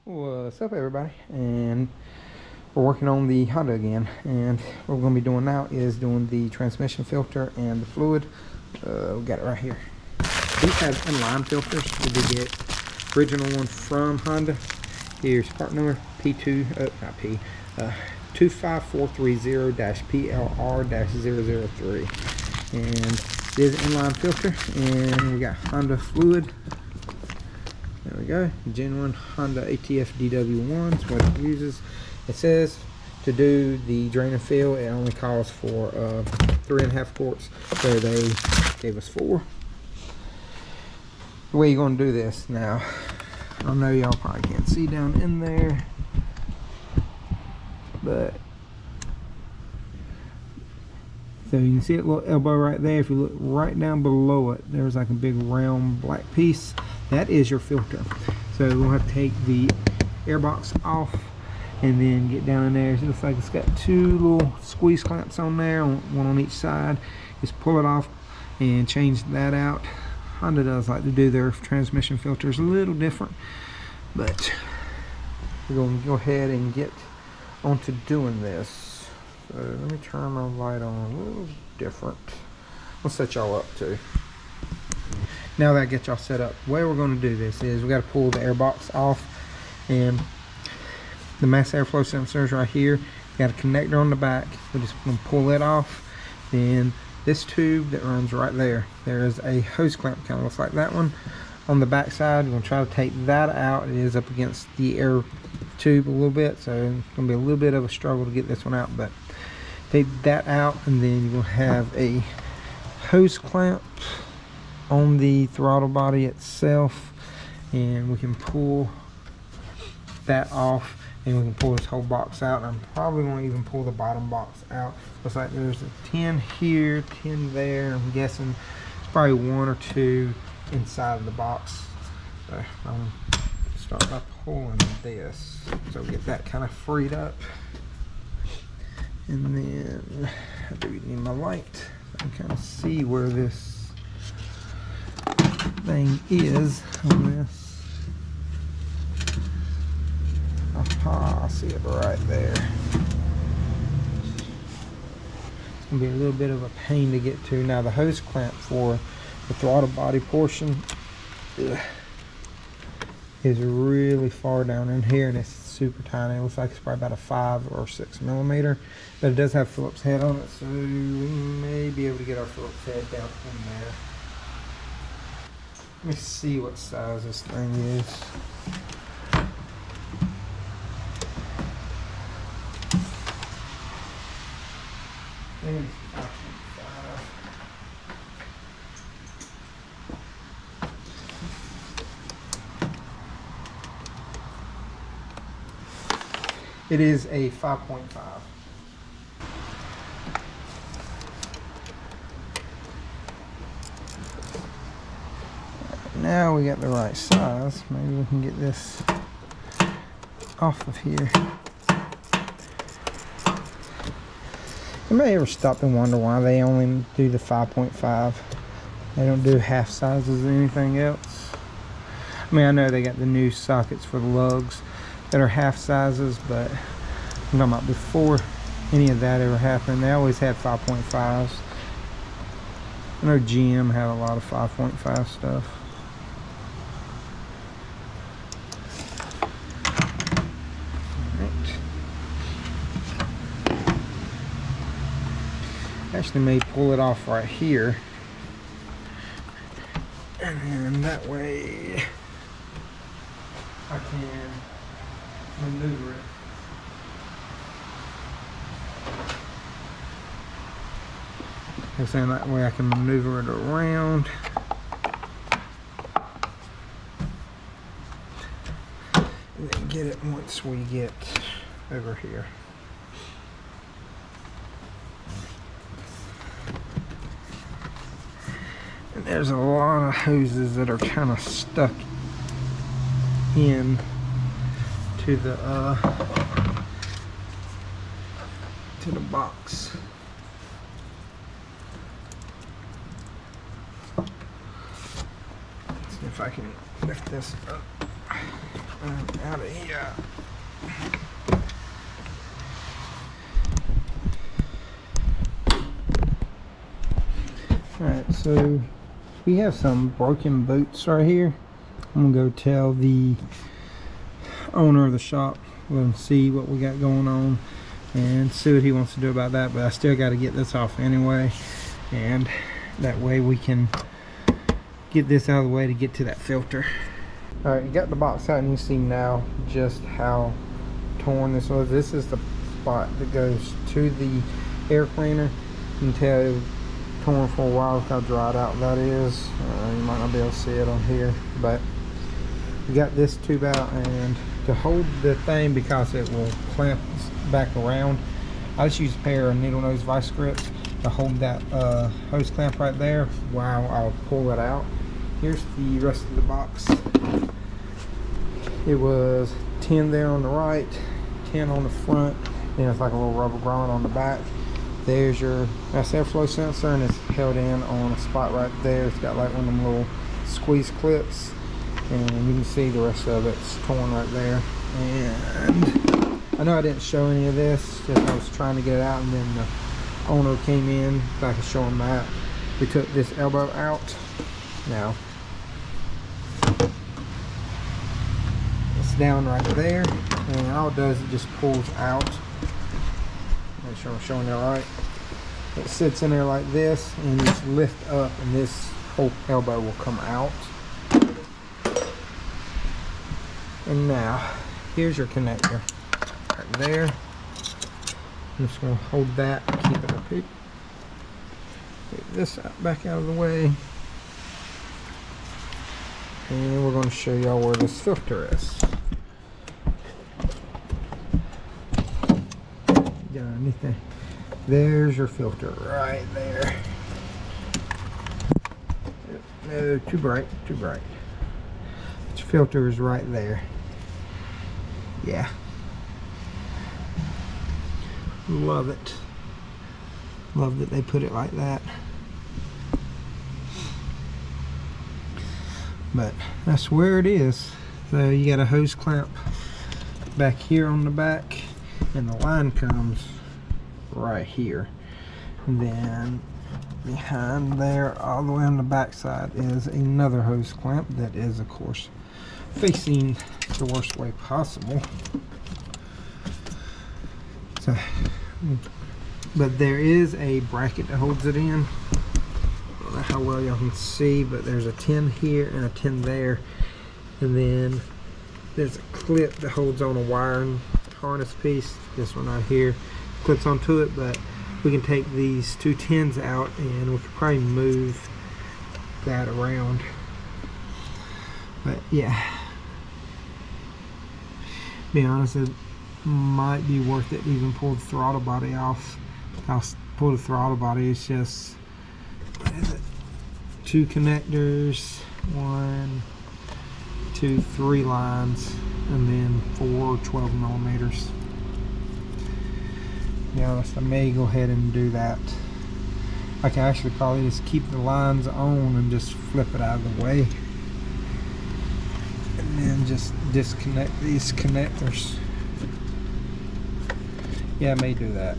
What's up, everybody? And we're working on the Honda again, and what we're going to be doing now is doing the transmission filter and the fluid. We got it right here. These have inline filters. We did get original one from Honda. Here's part number P25430-PLR-003, and it is an inline filter, and we got Honda fluid. There we go, genuine Honda ATF DW1 is what it uses. It says to do the drain and fill, it only calls for 3.5 quarts, so they gave us 4. The way you're going to do this now, I know y'all probably can't see down in there, but so you can see a little elbow right there. If you look right down below it, there's like a big round black piece. That is your filter. So we'll have to take the airbox off and then get down in there. It looks like it's got 2 little squeeze clamps on there, one on each side. Just pull it off and change that out. Honda does like to do their transmission filters a little different, but we're going to go ahead and get onto doing this. So let me turn my light on a little different. I'll set y'all up too. Now that I get y'all set up, the way we're going to do this is we got to pull the airbox off, and the mass airflow sensor is right here. Got a connector on the back. We're just going to pull it off. Then this tube that runs right there, there is a hose clamp, kind of looks like that one on the back side. We're going to try to take that out. It is up against the air tube a little bit, so it's going to be a little bit of a struggle to get this one out, but take that out, and then you're going to have a hose clamp on the throttle body itself, and we can pull that off, and we can pull this whole box out. And I'm probably going to even pull the bottom box out. Looks like there's a 10 here, 10 there. I'm guessing it's probably 1 or 2 inside of the box. So I'm going to start by pulling this, so get that kind of freed up. And then I do need my light so I can kind of see where this thing is on this. Aha, I see it right there. It's gonna be a little bit of a pain to get to. Now the hose clamp for the throttle body portion is really far down in here, and it's super tiny. It looks like it's probably about a 5 or 6 millimeter, but it does have Phillips head on it, so we may be able to get our Phillips head down in there. Let me see what size this thing is. I think it's 5.5. It is a 5.5. Now we got the right size. Maybe we can get this off of here. You may ever stop and wonder why they only do the 5.5. They don't do half sizes or anything else. I mean, I know they got the new sockets for the lugs that are half sizes, but I'm talking about before any of that ever happened, they always had 5.5s. I know GM had a lot of 5.5 stuff. Actually may pull it off right here, and then that way I can maneuver it. I'm saying that way I can maneuver it around. And then get it once we get over here. And there's a lot of hoses that are kind of stuck in to the box. Let's see if I can lift this up. Out of here. Alright, so we have some broken boots right here. I'm gonna go tell the owner of the shop, let him see what we got going on and see what he wants to do about that. But I still got to get this off anyway, and that way we can get this out of the way to get to that filter. Alright, you got the box out and you see now just how torn this was. This is the spot that goes to the air cleaner. You can tell it was torn for a while. Look how dried out that is. You might not be able to see it on here, but we got this tube out, and to hold the thing, because it will clamp back around, I just use a pair of needle nose vice grips to hold that hose clamp right there while I'll pull it out. Here's the rest of the box. It was 10 there on the right, 10 on the front, then it's like a little rubber grommet on the back. There's your airflow sensor, and it's held in on a spot right there. It's got like one of them little squeeze clips, and you can see the rest of it's torn right there. And I know I didn't show any of this, just I was trying to get it out, and then the owner came in so I could show him that. We took this elbow out. Now it's down right there, and all it does, it just pulls out. Make sure I'm showing that right. It sits in there like this, and you just lift up, and this whole elbow will come out. And now here's your connector right there. I'm just going to hold that and keep it up here. Get this back out of the way, and we're going to show y'all where this filter is. Got anything? There's your filter right there. No, too bright, too bright. Your filter is right there. Yeah. Love it. Love that they put it like that. But that's where it is. So you got a hose clamp back here on the back, and the line comes right here. And then behind there, all the way on the back side, is another hose clamp that is, of course, facing the worst way possible. So, but there is a bracket that holds it in. I don't know how well y'all can see, but there's a 10 here and a 10 there, and then there's a clip that holds on a wiring harness piece. This one right here clips onto it, but we can take these two 10s out, and we could probably move that around. But yeah, be honest, it might be worth it to even pull the throttle body off. I'll pull the throttle body. It's just, what is it? 2 connectors, 1, 2, 3 lines, and then 4 12 millimeters. Yeah, I may go ahead and do that. I can actually probably just keep the lines on and just flip it out of the way, and then just disconnect these connectors. Yeah, I may do that.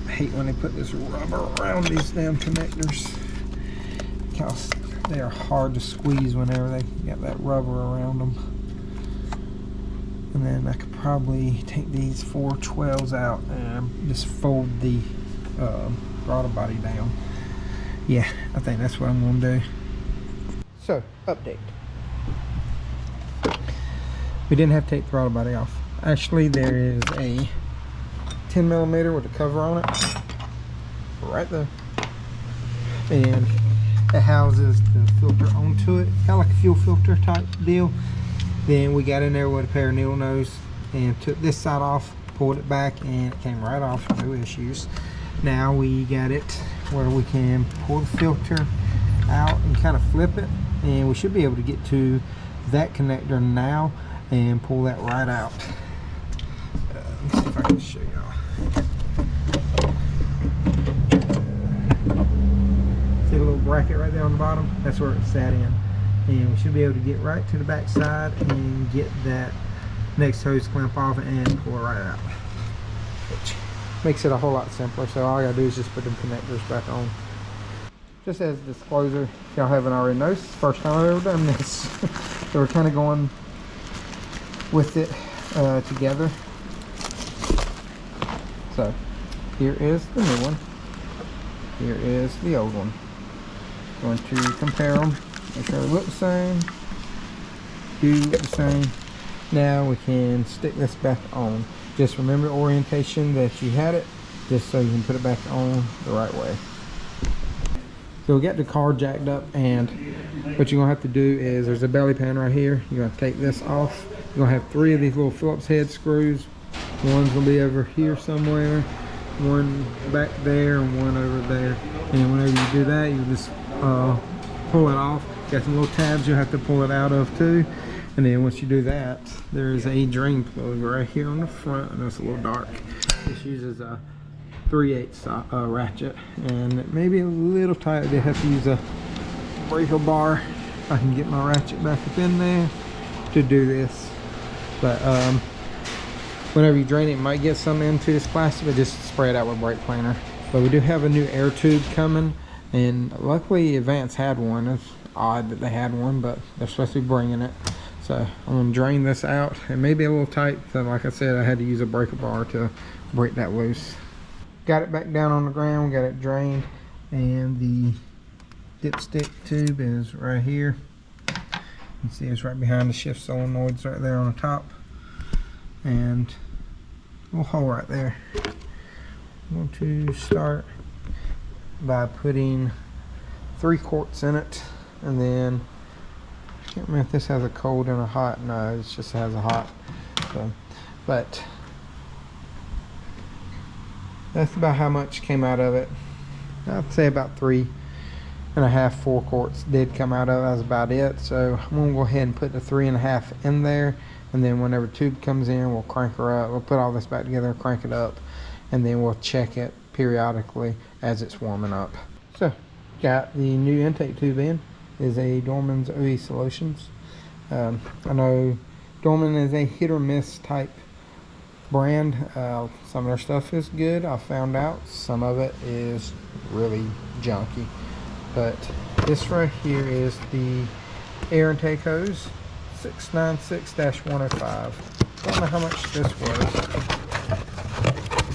I hate when they put this rubber around these damn connectors, because they are hard to squeeze whenever they got that rubber around them. And then I could probably take these 4 12s out and just fold the throttle body down. Yeah, I think that's what I'm going to do. So, update. We didn't have to take the throttle body off. Actually, there is a 10 millimeter with a cover on it right there, and it houses the filter onto it, kind of like a fuel filter type deal. Then we got in there with a pair of needle nose and took this side off, pulled it back, and it came right off, no issues. Now we got it where we can pull the filter out and kind of flip it, and we should be able to get to that connector now and pull that right out. Let's see if I can show y'all. See the little bracket right there on the bottom? That's where it sat in. and we should be able to get right to the back side and get that next hose clamp off and pull it right out, which makes it a whole lot simpler. So all I gotta do is just put the connectors back on. Just as a disclosure, if y'all haven't already noticed, it's the first time I've ever done this. So we're kind of going with it together. So here is the new one, here is the old one. Going to compare them, make sure they look the same, do the same. Now we can stick this back on. Just remember the orientation that you had it, just so you can put it back on the right way. So we got the car jacked up, and what you're gonna have to do is, there's a belly pan right here. You're gonna take this off. You're gonna have 3 of these little Phillips head screws. One's gonna be over here somewhere, one back there, and one over there. And whenever you do that, you just pull it off. Got some little tabs you'll have to pull it out of too. And then once you do that, there's a drain plug right here on the front. I know it's a little dark. This uses a 3/8 ratchet, and it may be a little tight. They have to use a breaker bar. I can get my ratchet back up in there to do this. But whenever you drain it, you might get some into this plastic, but just spray it out with brake cleaner. But we do have a new air tube coming, and luckily Advance had one. It's odd that they had one, but they're supposed to be bringing it. So I'm gonna drain this out. It may be a little tight, so like I said, I had to use a breaker bar to break that loose. Got it back down on the ground, got it drained, and the dipstick tube is right here. You can see it's right behind the shift solenoids right there on the top, and a little hole right there. I'm going to start by putting 3 quarts in it, and then I can't remember if this has a cold and a hot. No, it just has a hot. So, but that's about how much came out of it. I'd say about 3.5, 4 quarts did come out of it. That's about it. So I'm gonna go ahead and put the 3.5 in there, and then whenever tube comes in, we'll crank her up. We'll put all this back together, crank it up, and then we'll check it periodically as it's warming up. So got the new intake tube in. Is a Dorman's OE Solutions. I know Dorman is a hit or miss type brand. Some of their stuff is good, I found out. Some of it is really junky. But this right here is the air intake hose, 696-105. Don't know how much this was.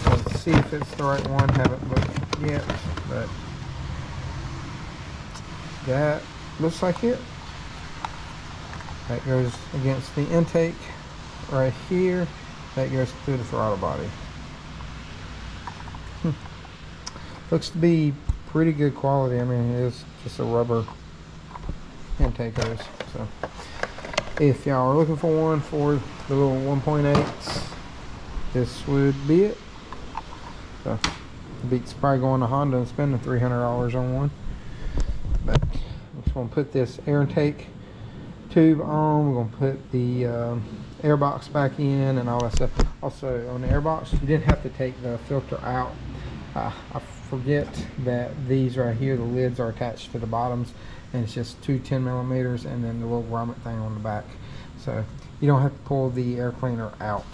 Let's see if it's the right one. Haven't looked yet, but that looks like it. That goes against the intake right here. That goes through the throttle body. Looks to be pretty good quality. I mean, it is just a rubber intake hose. So if y'all are looking for one for the little 1.8s, this would be it. So beats probably going to Honda and spending $300 on one. But I'm just going to put this air intake tube on. We're going to put the airbox back in and all that stuff. Also on the airbox, you didn't have to take the filter out. I forget that these right here, the lids are attached to the bottoms, and it's just 2 10mm and then the little grommet thing on the back. So you don't have to pull the air cleaner out.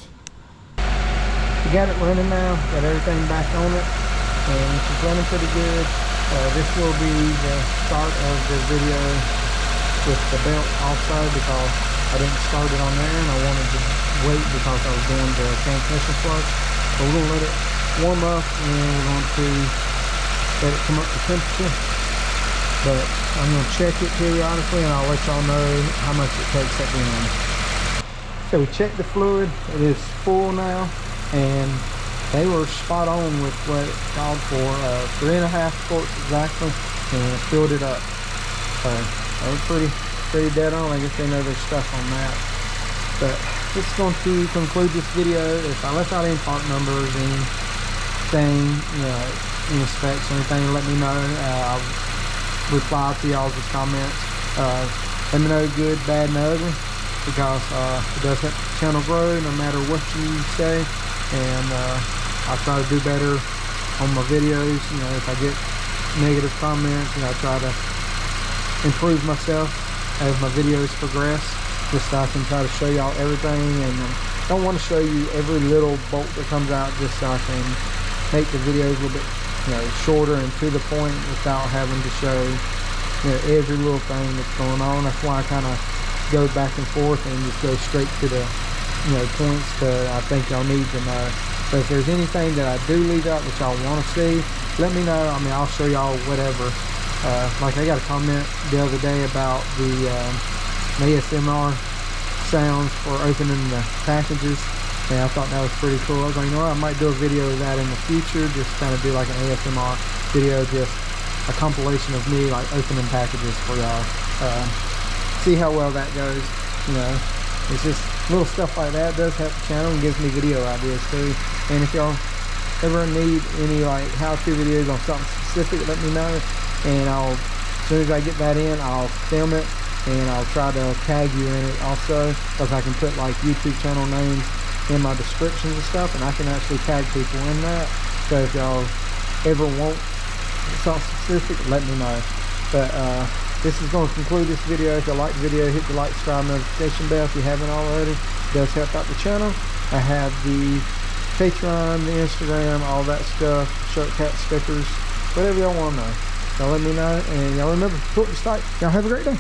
We got it running now, got everything back on it, and it's running pretty good. This will be the start of the video with the belt also, because I didn't start it on there and I wanted to wait because I was doing the transmission flush. So we're going to let it warm up and we're going to let it come up to temperature. But I'm going to check it periodically and I'll let y'all know how much it takes at the end. So we checked the fluid. It is full now, and they were spot on with what it called for, 3.5 quarts exactly, and filled it up. So they were pretty dead on. I guess they know their stuff on that. But this is going to conclude this video. If I left out any part numbers, anything, any specs or anything, let me know. I'll reply to y'all's comments. Let me know good, bad, and ugly, because it does help the channel grow no matter what you say. And I try to do better on my videos. If I get negative comments, I try to improve myself as my videos progress, just so I can try to show y'all everything. And don't want to show you every little bolt that comes out, just so I can make the videos a little bit, shorter and to the point without having to show, every little thing that's going on. That's why I kind of go back and forth and just go straight to the, points that I think y'all need to know. So if there's anything that I do leave out that y'all want to see, let me know. I mean, I'll show y'all whatever. Like I got a comment the other day about the ASMR sounds for opening the packages, and I thought that was pretty cool. I was like, I might do a video of that in the future, just kind of do like an ASMR video, just a compilation of me like opening packages for y'all. See how well that goes. It's just little stuff like that does help the channel and gives me video ideas too. And if y'all ever need any like how-to videos on something specific, let me know, and as soon as I get that in, I'll film it and I'll try to tag you in it also, because I can put like YouTube channel names in my descriptions and stuff, and I can actually tag people in that. So if y'all ever want something specific, let me know. But this is going to conclude this video. If you like the video, hit the like, subscribe, notification bell if you haven't already. It does help out the channel. I have the Patreon, the Instagram, all that stuff, shirt, hat, stickers, whatever y'all want to know. Y'all let me know, and y'all remember, support the site. Y'all have a great day.